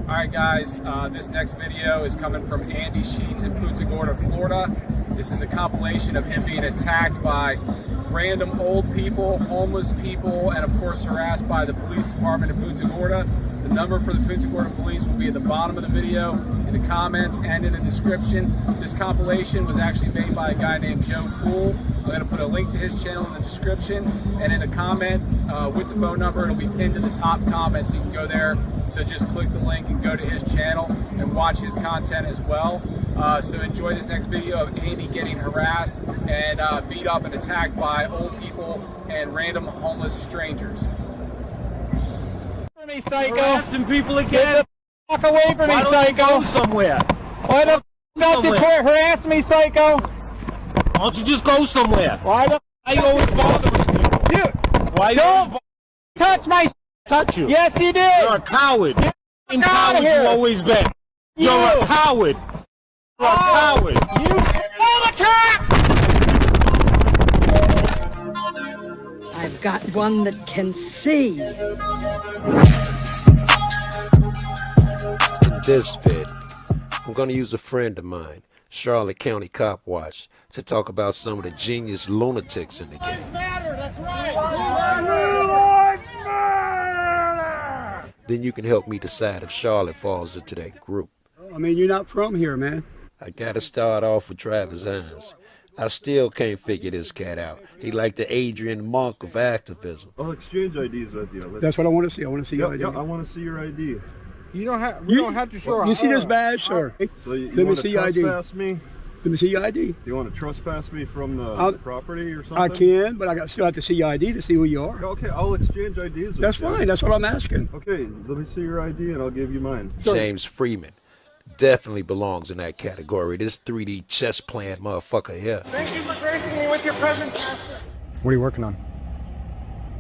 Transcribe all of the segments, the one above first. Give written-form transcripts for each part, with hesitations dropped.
Alright guys, this next video is coming from Andy Sheets in Punta Gorda, Florida. This is a compilation of him being attacked by random old people, homeless people, and of course harassed by the police department in Punta Gorda. The number for the Punta Gorda police will be at the bottom of the video, in the comments, and in the description. This compilation was actually made by a guy named Joe Cool. I'm going to put a link to his channel in the description, and in the comment with the phone number, it'll be pinned to the top comment, so you can go there. So just click the link and go to his channel and watch his content as well. So enjoy this next video of Andy getting harassed and beat up and attacked by old people and random homeless strangers. Me, psycho. Harassing people again. Get the fuck away from me, psycho. Go somewhere. Why the fuck don't you quit harassing me, psycho? Why don't you just go somewhere? Why the Why you always bothering me? Dude, Why you don't touch my touch you? Yes, you did. You're a coward. Get Coward here. you always been. You're a coward. You're a coward. You the cops! I've got one that can see. In this vid, I'm going to use a friend of mine, Charlotte County COPWATCH, to talk about some of the genius lunatics in the game. That's right. Then you can help me decide if Charlotte falls into that group. I mean, you're not from here, man. I gotta start off with Travis Hines. I still can't figure this cat out. He like the Adrian Monk of activism. I'll exchange IDs with you. That's what I want to see. I want to see your ID. Yeah, I want to see your ID. You don't have to show. You see this badge, sir? So you Let me want see to your ID. trespass me? Let me see your ID. Do you want to trespass me from the property or something? I can, but I still have to see your ID to see who you are. Okay, I'll exchange IDs with That's you. fine. That's what I'm asking. Okay, let me see your ID and I'll give you mine. James Freeman definitely belongs in that category. This 3D chess playing motherfucker here. Thank you for gracing me with your presence, Master. What are you working on?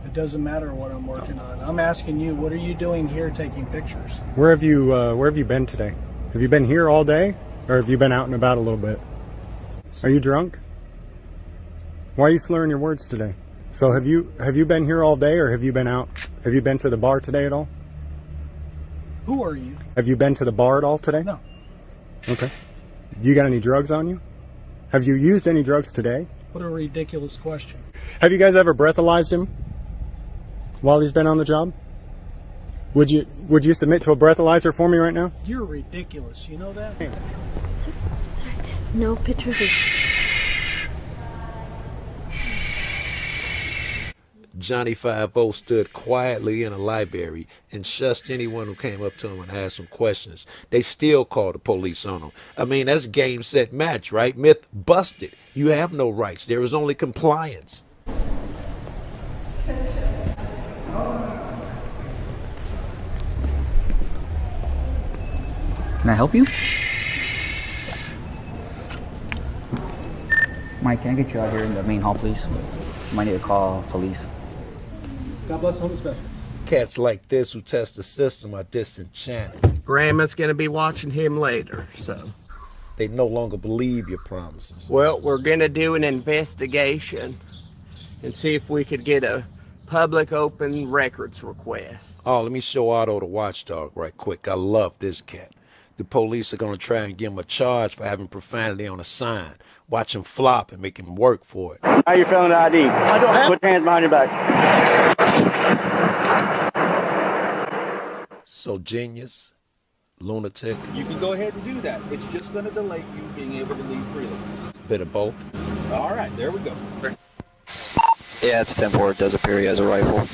It doesn't matter what I'm working on. I'm asking you, what are you doing here taking pictures? Where have you been today? Have you been here all day, or have you been out and about a little bit? Are you drunk? Why are you slurring your words today? So have you been here all day, or have you been out? Have you been to the bar today at all? Who are you? Have you been to the bar at all today? No. Okay. You got any drugs on you? Have you used any drugs today? What a ridiculous question. Have you guys ever breathalyzed him while he's been on the job? Would you submit to a breathalyzer for me right now? You're ridiculous. You know that? Sorry. No pictures of... Johnny 5-0 stood quietly in a library and shushed anyone who came up to him and asked him questions. They still called the police on him. I mean, that's game, set, match, right? Myth busted. You have no rights. There is only compliance. Can I help you? Mike, can I get you out here in the main hall, please? Might need to call police. God bless homeless veterans. Cats like this who test the system are disenchanted. Grandma's gonna be watching him later, so. They no longer believe your promises. Well, we're gonna do an investigation and see if we could get a public open records request. Oh, let me show Otto the watchdog right quick. I love this cat. The police are gonna try and give him a charge for having profanity on a sign. Watch him flop and make him work for it. How you feeling the ID? I don't have. Put your hands behind your back. So genius, lunatic. You can go ahead and do that. It's just going to delay you being able to leave freely. Bit of both. All right, there we go. Yeah, it's 10-4. It does appear he has a rifle.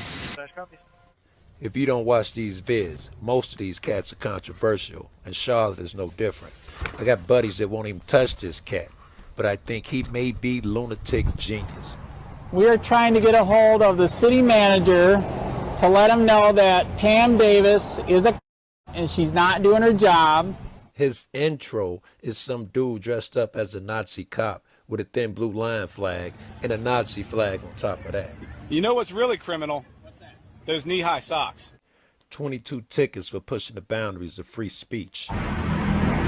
If you don't watch these vids, most of these cats are controversial, and Charlotte is no different. I got buddies that won't even touch this cat, but I think he may be lunatic genius. We are trying to get a hold of the city manager to let him know that Pam Davis is a and she's not doing her job. His intro is some dude dressed up as a Nazi cop with a thin blue line flag and a Nazi flag on top of that. You know what's really criminal? What's that? Those knee-high socks. 22 tickets for pushing the boundaries of free speech.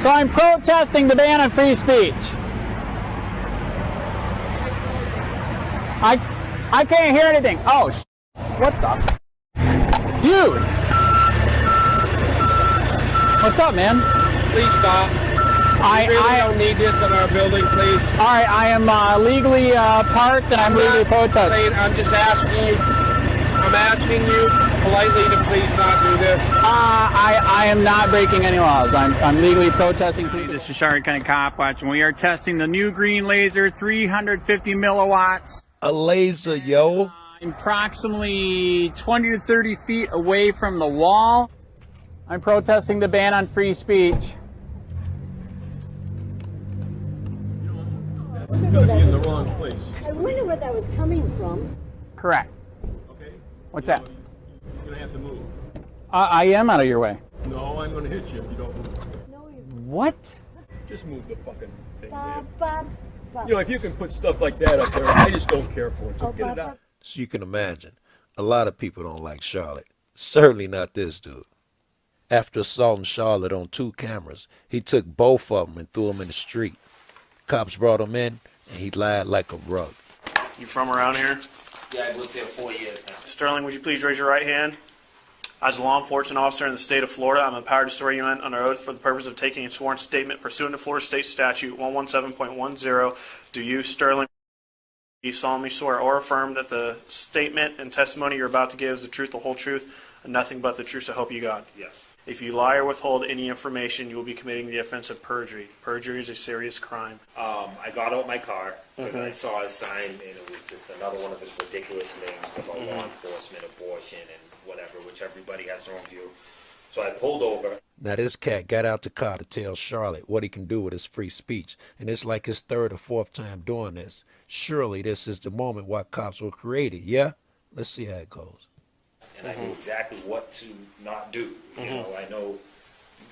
So I'm protesting the ban on free speech. I can't hear anything. Oh, what the? Dude! What's up, man? Please stop. We really don't need this in our building, please. All right, I am legally parked and I'm legally protesting. I'm just asking you. I'm asking you politely to please not do this. I am not breaking any laws. I'm legally protesting. This is Shaun County COPWATCH, and we are testing the new green laser, 350 milliwatts. A laser, yo. Approximately 20 to 30 feet away from the wall. I'm protesting the ban on free speech. It's going to be in the wrong place. I wonder where that was coming from. Correct. Okay? What's that? You're going to have to move. I am out of your way. No, I'm going to hit you if you don't move. What? Just move the fucking thing, man. You know, if you can put stuff like that up there, I just don't care for it. So get it out. So you can imagine, a lot of people don't like Charlotte. Certainly not this dude. After assaulting Charlotte on 2 cameras, he took both of them and threw them in the street. Cops brought him in, and he lied like a rug. You from around here? Yeah, I've lived there 4 years now. Sterling, would you please raise your right hand? As a law enforcement officer in the state of Florida, I'm empowered to swear you in under oath for the purpose of taking a sworn statement pursuant to Florida State Statute 117.10. Do you, Sterling, solemnly swear or affirm that the statement and testimony you're about to give is the truth, the whole truth, and nothing but the truth, so help you God? Yes. If you lie or withhold any information, you will be committing the offense of perjury. Perjury is a serious crime. I got out my car because I saw a sign, and it was just another one of his ridiculous things about law enforcement, abortion, and whatever, which everybody has their own view. So I pulled over. Now this cat got out the car to tell Charlotte what he can do with his free speech, and it's like his 3rd or 4th time doing this. Surely this is the moment why cops were created, yeah? Let's see how it goes. And I knew exactly what to not do. You know, I know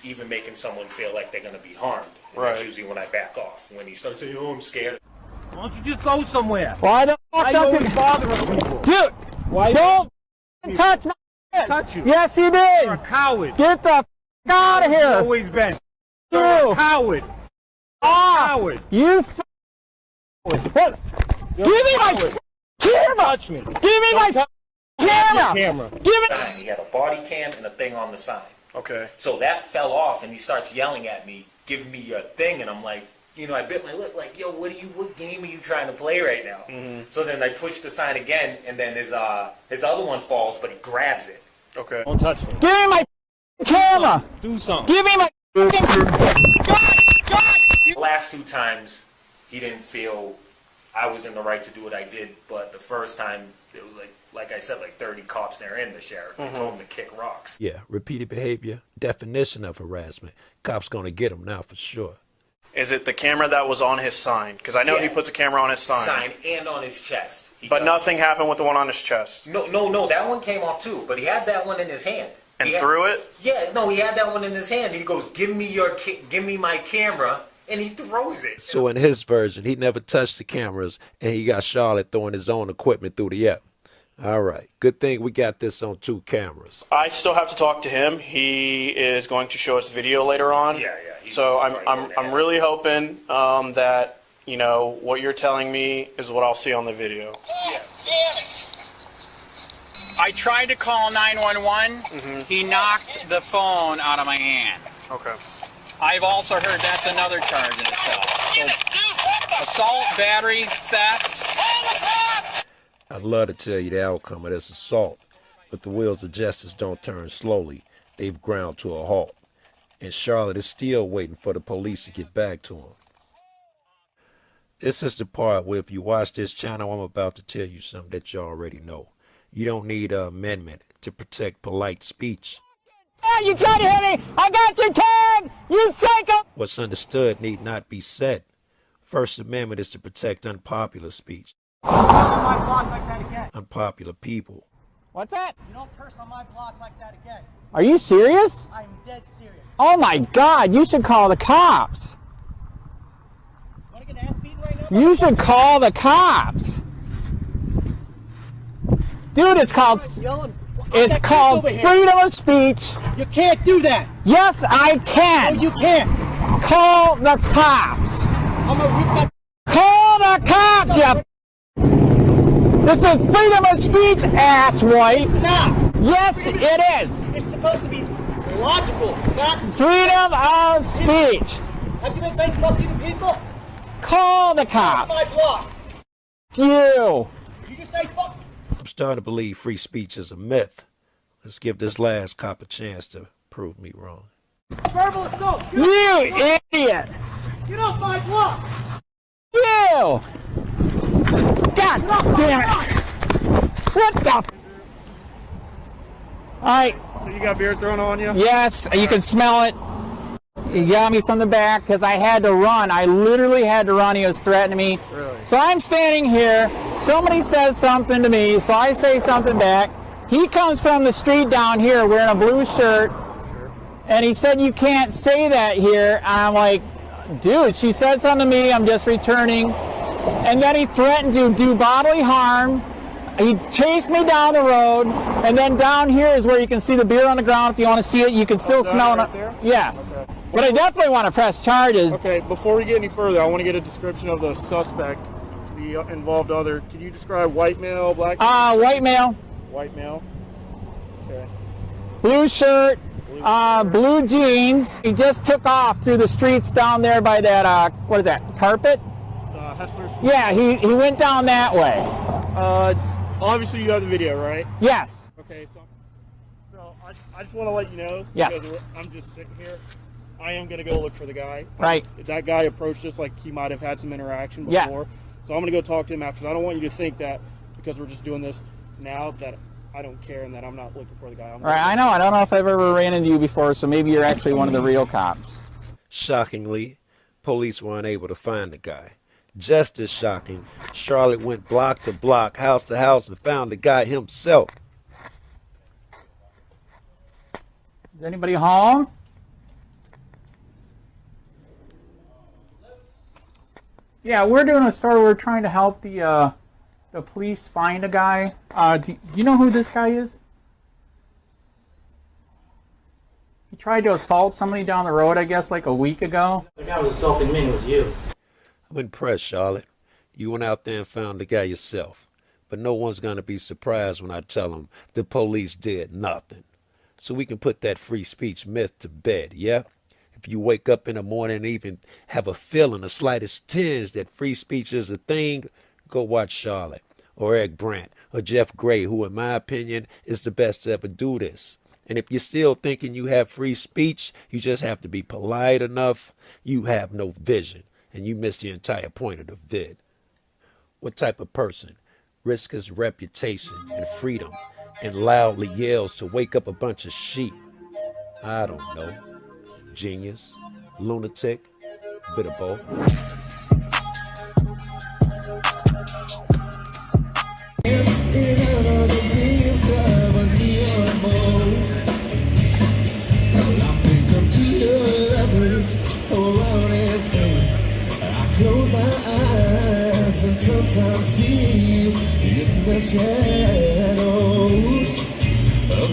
even making someone feel like they're going to be harmed. And that's usually when I back off. When he starts saying, oh, I'm scared. Why don't you just go somewhere? Why the fuck don't you bothering people? Dude, don't touch my shit. Touch you. Yes, he did. You're a coward. Get the fuck out of here. You've always been. You're a coward. Coward. You what? Give me my camera. Touch me. Give me my camera. Give it. He had a body cam and a thing on the sign. Okay. So that fell off, and he starts yelling at me, giving me a thing, and I'm like, you know, I bit my lip, like, yo, what game are you trying to play right now? So then I push the sign again, and then his other one falls, but he grabs it. Okay. Don't touch me. Give me my camera. Do something. Give me my The last 2 times, he didn't feel I was in the right to do what I did, but the first time, it was like I said, like 30 cops there and the sheriff. They told him to kick rocks. Yeah, repeated behavior, definition of harassment. Cops gonna get him now for sure. Is it the camera that was on his sign? Because I know he puts a camera on his sign. Sign and on his chest. But nothing happened with the one on his chest. No, that one came off too, but he had that one in his hand. And threw it? Yeah, no, he had that one in his hand. He goes, give me my camera, and he throws it. So in his version, he never touched the cameras, and he got Charlotte throwing his own equipment through the air. All right, good thing we got this on 2 cameras. I still have to talk to him. He is going to show us video later on. Yeah. So I'm really hoping that, you know, what you're telling me is what I'll see on the video. Yeah. I tried to call 911. He knocked the phone out of my hand. Okay. I've also heard that's another charge in itself. So, assault, battery, theft. I'd love to tell you the outcome of this assault, but the wheels of justice don't turn slowly. They've ground to a halt. And Charlotte is still waiting for the police to get back to him. This is the part where if you watch this channel, I'm about to tell you something that you already know. You don't need an amendment to protect polite speech. Yeah, you tried to hit me! I got your tag! You psycho! What's understood need not be said. First Amendment is to protect unpopular speech. Don't curse on my block like that again. Unpopular people. What's that? You don't curse on my block like that again. Are you serious? I'm dead serious. Oh my God, you should call the cops. Want to get ass beaten right now? You should call the cops. Dude, it's called freedom of speech. You can't do that. Yes, I can. No, you can't. Call the cops. I'm gonna rip that. Call the cops, you. This is freedom of speech, asswipe. It's not. Yes, it is. It's supposed to be Illogical. Freedom of speech. Have you been saying fucking people? Call the cops. My block. You. Did you just say fuck? I'm starting to believe free speech is a myth. Let's give this last cop a chance to prove me wrong. Verbal assault. You idiot. Get off my block. You. God damn it. What the? Alright. So you got beer thrown on you? Yes, you can smell it. He got me from the back because I had to run. I literally had to run. He was threatening me. Really? So I'm standing here. Somebody says something to me, so I say something back. He comes from the street down here wearing a blue shirt, and he said, you can't say that here. And I'm like, dude, she said something to me. I'm just returning. And then he threatened to do bodily harm. He chased me down the road, and then down here is where you can see the beer on the ground. If you want to see it, you can still smell right it. there? Yes. Okay. But I definitely want to press charges. Okay, before we get any further, I want to get a description of the suspect, the involved other. Can you describe white male, black male? White male. White male. Okay. Blue shirt, blue jeans. He just took off through the streets down there by that, what is that, carpet? Hessler's. Yeah, he went down that way. Obviously you have the video, right? Yes. Okay, so I just want to let you know, yeah. Because I'm just sitting here. I am going to go look for the guy. Right. That guy approached us like he might have had some interaction before. Yeah. So I'm going to go talk to him after. I don't want you to think that because we're just doing this now that I don't care and that I'm not looking for the guy. All right, I know. I don't know if I've ever ran into you before, so maybe you're actually one of the real cops. Shockingly, police were unable to find the guy. Just as shocking, Charlotte went block to block, house to house, and found the guy himself. Is anybody home? Yeah, we're doing a story. We're trying to help the police find a guy. Do you know who this guy is? He tried to assault somebody down the road, I guess, like a week ago. The guy was assaulting me. It was you. I'm impressed, Charlotte. You went out there and found the guy yourself. But no one's going to be surprised when I tell them the police did nothing. So we can put that free speech myth to bed, yeah? If you wake up in the morning and even have a feeling, the slightest tinge that free speech is a thing, go watch Charlotte or Eric Brandt or Jeff Gray, who in my opinion is the best to ever do this. And if you're still thinking you have free speech, you just have to be polite enough. You have no vision, and you miss the entire point of the vid. What type of person risks his reputation and freedom and loudly yells to wake up a bunch of sheep? I don't know. Genius, lunatic, bit of both. And sometimes see you in the shadows of